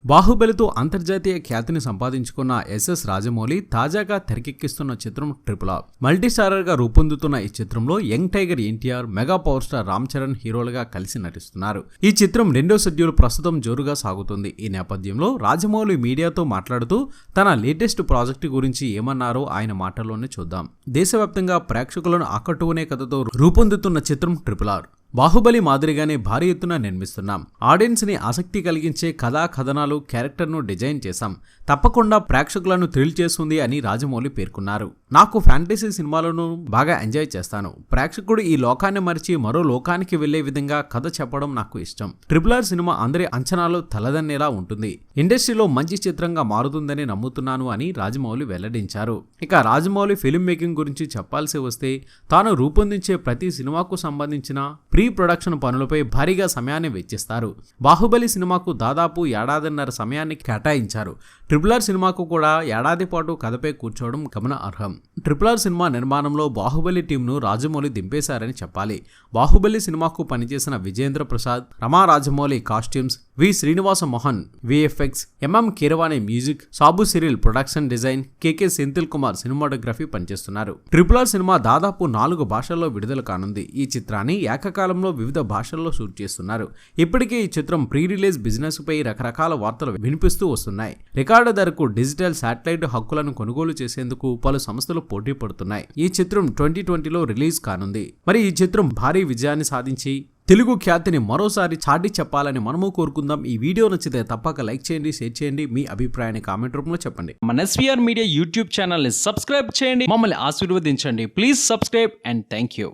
బాహుబలితో అంతర్జాతీయ ఖ్యాతిని సంపాదించుకున్న ఎస్ఎస్ రాజమౌళి తాజాగా తెరకెక్కిస్తున్న చిత్రం ట్రిపుల్ ఆర్. మల్టీస్టారర్ గా రూపొందుతున్న ఈ చిత్రంలో young tiger NTR, mega power star Ram Charan హీరోలుగా కలిసి నటిస్తున్నారు. ఈ చిత్రం రెండో షెడ్యూల్ ప్రస్తుతం జోరుగా సాగుతుంది. ఈ నేపథ్యంలో రాజమౌళి మీడియాతో మాట్లాడుతూ తన లేటెస్ట్ ప్రాజెక్టు గురించి ఏమన్నారో ఆయన మాటల్లోనే చూద్దాం. దేశవ్యాప్తంగా ప్రేక్షకులను ఆకట్టుకునే కథతో రూపొందుతున్న చిత్రం ట్రిపుల్ ఆర్. బాహుబలి మాదిరిగానే భారీ ఎత్తున నిర్మిస్తున్నాం. ఆడియన్స్ ని ఆసక్తి కలిగించే కథా కథనాలు, క్యారెక్టర్ను డిజైన్ చేశాం. తప్పకుండా ప్రేక్షకులను థ్రిల్ చేస్తుంది అని రాజమౌళి పేర్కొన్నారు. నాకు ఫ్యాంటసీ సినిమాలను బాగా ఎంజాయ్ చేస్తాను. ప్రేక్షకుడు ఈ లోకాన్ని మరిచి మరో లోకానికి వెళ్లే విధంగా కథ చెప్పడం నాకు ఇష్టం. ట్రిపుల్ ఆర్ సినిమా అందరి అంచనాలు తలదన్నేలా ఉంటుంది. ఇండస్ట్రీలో మంచి చిత్రంగా మారుతుందని నమ్ముతున్నాను అని రాజమౌళి వెల్లడించారు. ఇక రాజమౌళి ఫిల్మ్ మేకింగ్ గురించి చెప్పాల్సి వస్తే తాను రూపొందించే ప్రతి సినిమాకు సంబంధించిన ప్రీ ప్రొడక్షన్ పనులపై భారీగా సమయాన్ని వెచ్చిస్తారు. బాహుబలి సినిమాకు దాదాపు ఏడాదిన్నర సమయాన్ని కేటాయించారు. ట్రిపుల్ ఆర్ సినిమాకు కూడా ఏడాది పాటు కథపై కూర్చోవడం గమనార్హం. ట్రిపుల్ ఆర్ సినిమా నిర్మాణంలో బాహుబలి టీంను రాజమౌళి దింపేశారని చెప్పాలి. బాహుబలి సినిమాకు పనిచేసిన Vijendra Prasad, Rama Rajamouli costumes, V Srinivasa Mohan VFX, MM Keeravani music, Sabu Cyril production design, KK Senthil Kumar cinematography పనిచేస్తున్నారు. ట్రిపుల్ ఆర్ సినిమా దాదాపు 4 భాషల్లో విడుదల కానుంది. ఈ చిత్రాన్ని ఏకకాలంలో వివిధ భాషల్లో షూట్ చేస్తున్నారు. ఇప్పటికే ఈ చిత్రం ప్రీ రిలీజ్ బిజినెస్ పై రకరకాల వార్తలు వినిపిస్తూ వస్తున్నాయి. రికార్డు ధరకు డిజిటల్ శాటిలైట్ హక్కులను కొనుగోలు చేసేందుకు పలు సంస్థలు పోటీ పడుతున్నాయి. ఈ చిత్రం 2020లో రిలీజ్ కానుంది. మరి ఈ చిత్రం భారీ విజయాన్ని సాధించి తెలుగు ఖ్యాతిని మరోసారి చాటి చెప్పాలని మనము కోరుకుందాం. ఈ వీడియో నచ్చితే తప్పక లైక్ చేయండి, షేర్ చేయండి, మీ అభిప్రాయాన్ని కామెంట్ రూపంలో చెప్పండి. మన ఎస్వీఆర్ మీడియా యూట్యూబ్ ఛానల్ని సబ్స్క్రైబ్ చేయండి, మమ్మల్ని ఆశీర్వదించండి. Please subscribe and thank you.